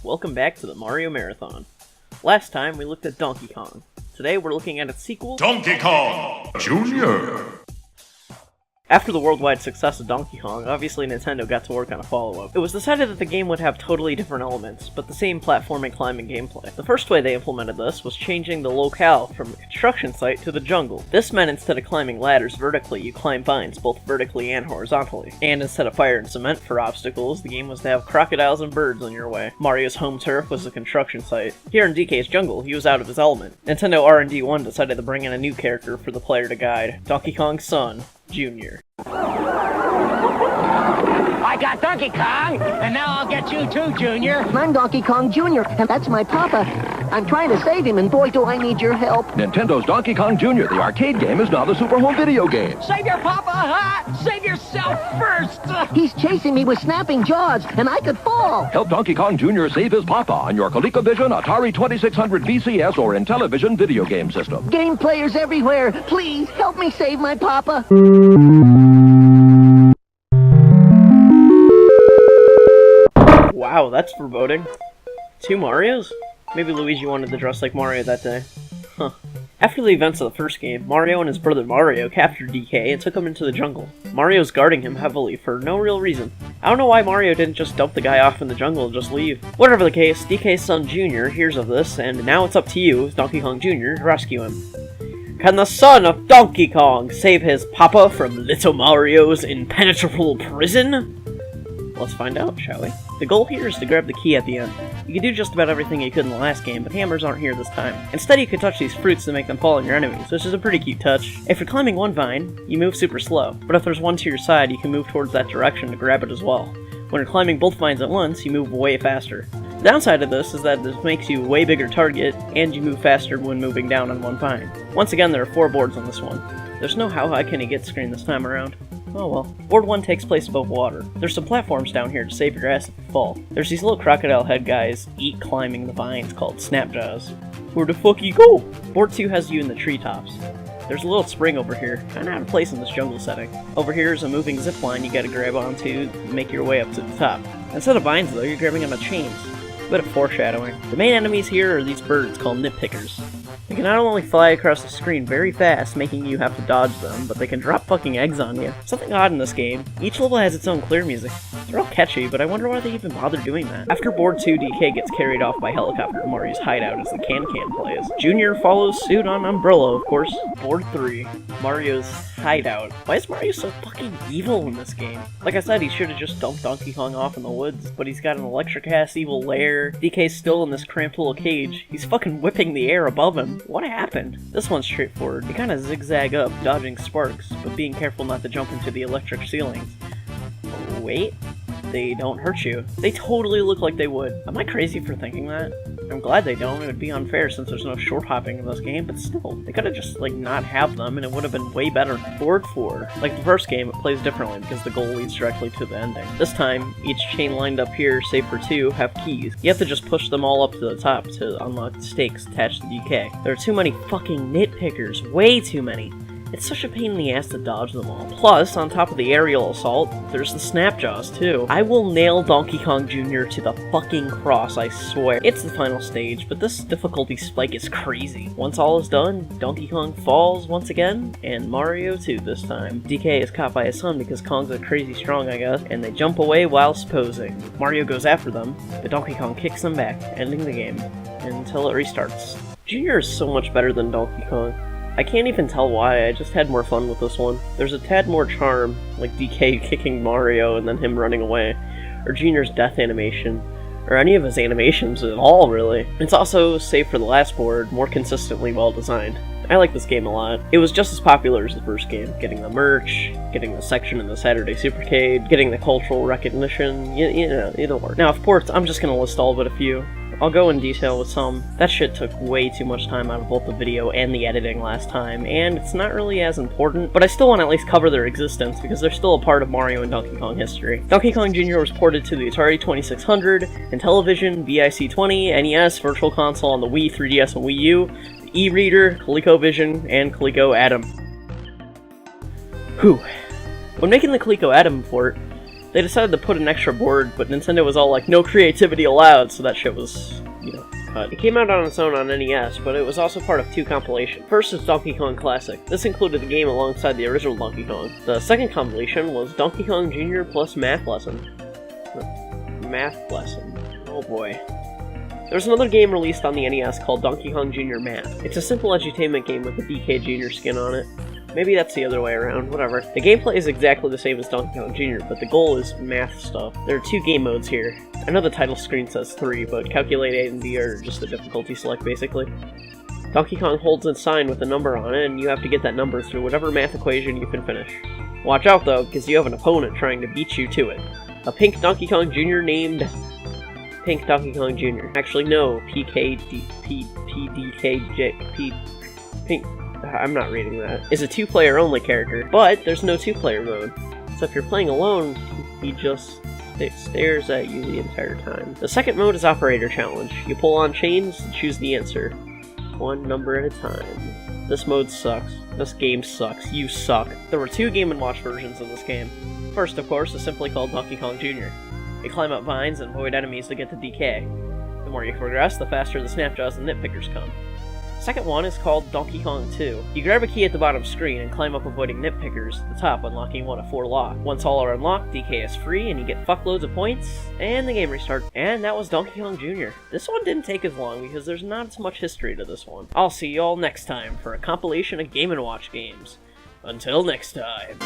welcome back to the Mario Marathon. Last time we looked at Donkey Kong. Today we're looking at its sequel, Donkey Kong Jr. After the worldwide success of Donkey Kong, obviously Nintendo got to work on a follow-up. It was decided that the game would have totally different elements, but the same platforming climbing gameplay. The first way they implemented this was changing the locale from the construction site to the jungle. This meant instead of climbing ladders vertically, you climb vines both vertically and horizontally. And instead of fire and cement for obstacles, the game was to have crocodiles and birds on your way. Mario's home turf was the construction site. Here in DK's jungle, he was out of his element. Nintendo R&D 1 decided to bring in a new character for the player to guide, Donkey Kong's son, Jr. I got Donkey Kong, and now I'll get you too, Junior. I'm Donkey Kong Jr., and that's my papa. I'm trying to save him, and boy, do I need your help. Nintendo's Donkey Kong Jr., the arcade game, is now the Super Home video game. Save your papa, huh? Save yourself first. He's chasing me with snapping jaws, and I could fall. Help Donkey Kong Jr. save his papa on your ColecoVision, Atari 2600 VCS, or Intellivision video game system. Game players everywhere, please help me save my papa. Wow, that's foreboding. 2 Marios? Maybe Luigi wanted to dress like Mario that day. Huh. After the events of the first game, Mario and his brother Mario captured DK and took him into the jungle. Mario's guarding him heavily for no real reason. I don't know why Mario didn't just dump the guy off in the jungle and just leave. Whatever the case, DK's son Jr. hears of this, and now it's up to you, Donkey Kong Jr., to rescue him. Can the son of Donkey Kong save his papa from Little Mario's impenetrable prison? Let's find out, shall we? The goal here is to grab the key at the end. You can do just about everything you could in the last game, but hammers aren't here this time. Instead, you can touch these fruits to make them fall on your enemies, which is a pretty cute touch. If you're climbing one vine, you move super slow, but if there's one to your side, you can move towards that direction to grab it as well. When you're climbing both vines at once, you move way faster. The downside of this is that this makes you a way bigger target, and you move faster when moving down on one vine. Once again, there are 4 boards on this one. There's no how high can you get screen this time around. Oh well. Board 1 takes place above water. There's some platforms down here to save your ass if you fall. There's these little crocodile head guys climbing the vines called Snapjaws. Where the fuck you go? Board 2 has you in the treetops. There's a little spring over here, kinda out of place in this jungle setting. Over here is a moving zip line you gotta grab onto to make your way up to the top. Instead of vines though, you're grabbing onto chains. A bit of foreshadowing. The main enemies here are these birds called nitpickers. They can not only fly across the screen very fast, making you have to dodge them, but they can drop fucking eggs on you. Something odd in this game, each level has its own clear music. They're all catchy, but I wonder why they even bother doing that. After Board 2, DK gets carried off by helicopter to Mario's hideout as the Can-Can plays. Junior follows suit on Umbrella, of course. Board 3, Mario's hideout. Why is Mario so fucking evil in this game? Like I said, he should have just dumped Donkey Kong off in the woods, but he's got an electric-ass evil lair. DK's still in this cramped little cage. He's fucking whipping the air above him. What happened? This one's straightforward. You kinda zigzag up, dodging sparks, but being careful not to jump into the electric ceilings. Wait? They don't hurt you. They totally look like they would. Am I crazy for thinking that? I'm glad they don't. It would be unfair since there's no short hopping in this game, but still. They could've just, not have them, and it would've been way better. Board 4. Like the first game, it plays differently because the goal leads directly to the ending. This time, each chain lined up here, save for 2, have keys. You have to just push them all up to the top to unlock the stakes attached to DK. There are too many fucking nitpickers. Way too many. It's such a pain in the ass to dodge them all. Plus, on top of the aerial assault, there's the Snapjaws too. I will nail Donkey Kong Jr. to the fucking cross, I swear. It's the final stage, but this difficulty spike is crazy. Once all is done, Donkey Kong falls once again, and Mario too this time. DK is caught by his son because Kong's a crazy strong, I guess, and they jump away whilst posing. Mario goes after them, but Donkey Kong kicks them back, ending the game, until it restarts. Jr. is so much better than Donkey Kong. I can't even tell why, I just had more fun with this one. There's a tad more charm, like DK kicking Mario and then him running away, or Junior's death animation, or any of his animations at all, really. It's also, save for the last board, more consistently well designed. I like this game a lot. It was just as popular as the first game, getting the merch, getting the section in the Saturday Supercade, getting the cultural recognition, you know, it'll work. Now, of course, I'm just gonna list all but a few. I'll go in detail with some. That shit took way too much time out of both the video and the editing last time, and it's not really as important, but I still want to at least cover their existence because they're still a part of Mario and Donkey Kong history. Donkey Kong Jr. was ported to the Atari 2600, Intellivision, VIC-20, NES, Virtual Console on the Wii, 3DS, and Wii U, e-reader, ColecoVision, and Coleco Adam. Whew. When making the Coleco Adam port, They decided to put an extra board, but Nintendo was all like, no creativity allowed, so that shit was, cut. It came out on its own on NES, but it was also part of 2 compilations. First is Donkey Kong Classic. This included the game alongside the original Donkey Kong. The second compilation was Donkey Kong Jr. plus Math Lesson. Math Lesson. Oh boy. There's another game released on the NES called Donkey Kong Jr. Math. It's a simple edutainment game with a DK Jr. skin on it. Maybe that's the other way around, whatever. The gameplay is exactly the same as Donkey Kong Jr., but the goal is math stuff. There are 2 game modes here. I know the title screen says 3, but Calculate A and B are just the difficulty select, basically. Donkey Kong holds a sign with a number on it, and you have to get that number through whatever math equation you can finish. Watch out, though, because you have an opponent trying to beat you to it. A pink Donkey Kong Jr. named Pink Donkey Kong Jr. Actually, no, Pink... I'm not reading that. Is a 2-player only character, but there's no 2-player mode. So if you're playing alone, he just stares at you the entire time. The second mode is Operator Challenge. You pull on chains and choose the answer. 1 number at a time. This mode sucks. This game sucks. You suck. There were 2 Game & Watch versions of this game. First, of course, is simply called Donkey Kong Jr. You climb up vines and avoid enemies to get to DK. The more you progress, the faster the Snapjaws and Nitpickers come. Second one is called Donkey Kong 2. You grab a key at the bottom screen and climb up avoiding nitpickers at the top, unlocking one of 4 locks. Once all are unlocked, DK is free and you get fuckloads of points, and the game restarts. And that was Donkey Kong Jr. This one didn't take as long because there's not as much history to this one. I'll see you all next time for a compilation of Game & Watch games. Until next time.